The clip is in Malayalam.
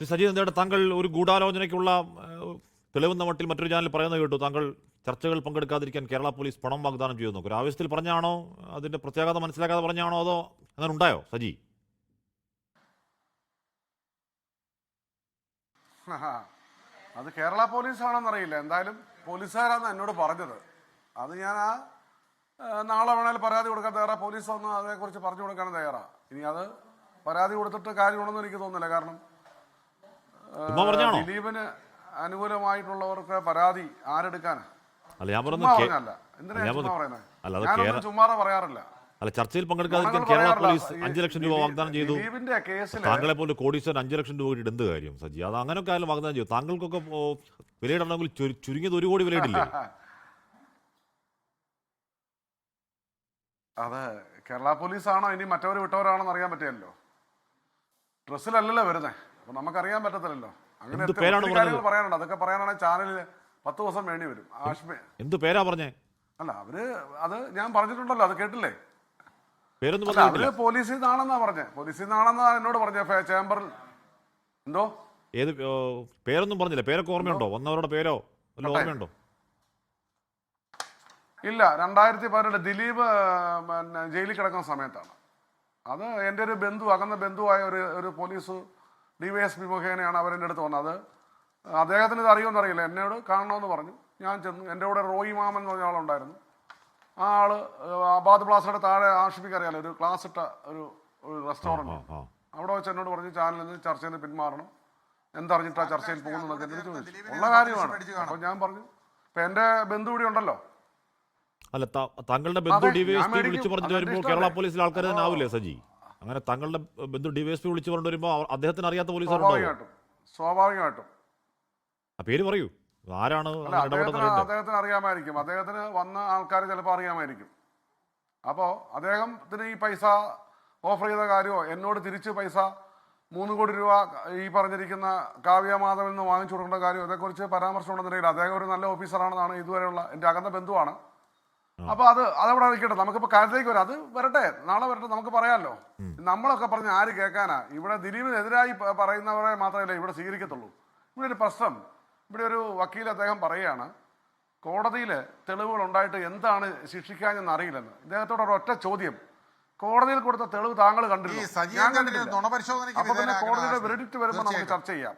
സജീവ് എന്തായിട്ട് താങ്കൾ ഒരു ഗൂഢാലോചനയ്ക്കുള്ള തെളിവെന്ന മട്ടിൽ മറ്റൊരു ചാനൽ പറയുന്നത് കേട്ടു. താങ്കൾ ചർച്ചകൾ പങ്കെടുക്കാതിരിക്കാൻ കേരള പോലീസ് പണം വാഗ്ദാനം ചെയ്യുന്നു. ഒരു ആവശ്യത്തിൽ പറഞ്ഞാണോ, അതിന്റെ പ്രത്യേകത മനസ്സിലാക്കാതെ പറഞ്ഞാണോ, അതോ അങ്ങനെ ഉണ്ടായോ സജി? അത് കേരള പോലീസാണെന്നറിയില്ല. എന്തായാലും പോലീസുകാരാണ് എന്നോട് പറഞ്ഞത്. അത് ഞാൻ നാളെ വേണേൽ പരാതി കൊടുക്കാൻ തയ്യാറാ. പോലീസ് ഒന്ന് അതേക്കുറിച്ച് പറഞ്ഞു കൊടുക്കാൻ തയ്യാറാ. ഇനി അത് പരാതി കൊടുത്തിട്ട് കാര്യമുണ്ടെന്ന് എനിക്ക് തോന്നുന്നില്ല. കാരണം ദിലീപിന് അനുകൂലമായിട്ടുള്ളവർക്ക് പരാതി ആരെടുക്കാനാ? പറഞ്ഞല്ല. എന്തിനാ ചുമ്മാ പറയുന്നത്? ഞാനൊന്നും ചുമ്മാതെ പറയാറില്ല. അല്ല, ചർച്ചയിൽ പങ്കെടുക്കാതിരിക്കാൻ കേരള പോലീസ് 5 ലക്ഷം രൂപ വാഗ്ദാനം ചെയ്തു. താങ്കളെ പോലെ കോടീശ്വരൻ 5 ലക്ഷം രൂപ എന്ത് കാര്യം സജി? അത് അങ്ങനെയൊക്കെ ആയാലും വാഗ്ദാനം ചെയ്തു. താങ്കൾക്കൊക്കെ വിലയിടണമെങ്കിൽ ചുരുങ്ങിയത് 1 കോടി വിലയിടില്ലേ? അത് കേരള പോലീസാണോ ഇനി മറ്റവർ വിട്ടവരാണോന്ന് അറിയാൻ പറ്റില്ലല്ലോ. ഡ്രസ്സിലല്ലല്ലോ വരുന്നത്, അപ്പൊ നമുക്കറിയാൻ പറ്റത്തില്ലല്ലോ. അങ്ങനെ കാര്യങ്ങൾ പറയാനുണ്ട്. അതൊക്കെ പറയാനാണെങ്കിൽ ചാനലിൽ 10 ദിവസം വേണ്ടി വരും. എന്ത് പേരാ പറഞ്ഞേ? അല്ല, അത് ഞാൻ പറഞ്ഞിട്ടുണ്ടല്ലോ, അത് കേട്ടില്ലേ? അവര് പോലീസിൽ നിന്നാണെന്നാ പറഞ്ഞേ. പോലീസിൽ നിന്നാണെന്നാ എന്നോട് പറഞ്ഞ ചേംബറിൽ. എന്തോ ഏത് പേരൊന്നും പറഞ്ഞില്ല? പേരൊക്കെ ഓർമ്മയുണ്ടോ? വന്നവരുടെ പേരോ ഓർമ്മയുണ്ടോ? ഇല്ല, 2018 ദിലീപ് ജയിലിൽ കിടക്കുന്ന സമയത്താണ്. അത് എൻ്റെ ഒരു ബന്ധു, അകന്ന ബന്ധുവായ ഒരു പോലീസ് DYSP മുഖേനയാണ് അവരെൻ്റെ അടുത്ത് വന്നത്. അദ്ദേഹത്തിന് ഇത് അറിയുമെന്ന് അറിയില്ല. എന്നോട് കാണണമെന്ന് പറഞ്ഞു. ഞാൻ ചെന്നു. എൻ്റെ കൂടെ റോയി മാമൻ എന്ന് പറഞ്ഞ ആളുണ്ടായിരുന്നു. ആ ആള് അബാദ് പ്ലാസയുടെ താഴെ ആഷിഫിക്ക് അറിയാലോ, ഒരു ക്ലാസ് ഇട്ട ഒരു റെസ്റ്റോറൻറ്റ്. അവിടെ വെച്ച് എന്നോട് പറഞ്ഞു ചാനലിൽ നിന്ന് ചർച്ചയിൽ നിന്ന് പിന്മാറണം, എന്തറിഞ്ഞിട്ടാ ചർച്ചയിൽ പോകുന്നതൊക്കെ എന്നോട് ചോദിച്ചു. ഉള്ള കാര്യമാണ്. അപ്പോൾ ഞാൻ പറഞ്ഞു, ഇപ്പം എൻ്റെ ബന്ധു കൂടി ഉണ്ടല്ലോ. അല്ല, താങ്കളുടെ ബന്ധു DYSP വിളിച്ചു പറഞ്ഞിട്ട് വരുമ്പോൾ കേരള പോലീസിലെ ആൾക്കാർ തന്നെ ആവില്ലേ സജി? അങ്ങനെ താങ്കളുടെ ബന്ധു DYSP വിളിച്ചു പറഞ്ഞു വരുമ്പോൾ അദ്ദേഹത്തിന് അറിയാത്ത പോലീസുകാരുണ്ടാവും. സ്വാഭാവികമായിട്ടും. ആ പേര് പറയൂ, ആരാണ്? അദ്ദേഹത്തിന് അറിയാമായിരിക്കും. അദ്ദേഹത്തിന് വന്ന ആൾക്കാർ ചിലപ്പോൾ അറിയാമായിരിക്കും. അപ്പോൾ അദ്ദേഹത്തിന് ഈ പൈസ ഓഫർ ചെയ്ത കാര്യമോ, എന്നോട് തിരിച്ച് പൈസ 3 കോടി രൂപ ഈ പറഞ്ഞിരിക്കുന്ന കാവ്യ മാധവൻ നിന്ന് വാങ്ങിച്ചു കൊടുക്കേണ്ട കാര്യം, അതേക്കുറിച്ച് പരാമർശം ഉണ്ടെന്നില്ല. അദ്ദേഹം ഒരു നല്ല ഓഫീസറാണെന്നാണ് ഇതുവരെയുള്ള എൻ്റെ അകന്ന ബന്ധുവാണ്. അപ്പോൾ അതവിടെ നിൽക്കട്ടെ. നമുക്കിപ്പോൾ കാര്യത്തിലേക്ക് വരാം. അത് വരട്ടെ, നാളെ വരട്ടെ, നമുക്ക് പറയാമല്ലോ. നമ്മളൊക്കെ പറഞ്ഞ് ആര് കേൾക്കാനാ? ഇവിടെ ദിലീപിനെതിരായി പറയുന്നവരെ മാത്രമല്ല ഇവിടെ സ്വീകരിക്കത്തുള്ളൂ. ഇവിടെ ഒരു പ്രശ്നം, ഇവിടെ ഒരു വക്കീൽ അദ്ദേഹം പറയുകയാണ്, കോടതിയിൽ തെളിവുകൾ ഉണ്ടായിട്ട് എന്താണ് ശിക്ഷിക്കാനെന്ന് അറിയില്ലെന്ന്. ഇദ്ദേഹത്തോട് ഒരൊറ്റ ചോദ്യം, കോടതിയിൽ കൊടുത്ത തെളിവ് താങ്കൾ കണ്ടിരുന്നു? ഞാൻ കണ്ടിട്ടില്ല. അപ്പൊ പിന്നെ കോടതിയുടെ വെർഡിക്റ്റ് വരുമ്പോൾ നമുക്ക് ചർച്ച ചെയ്യാം.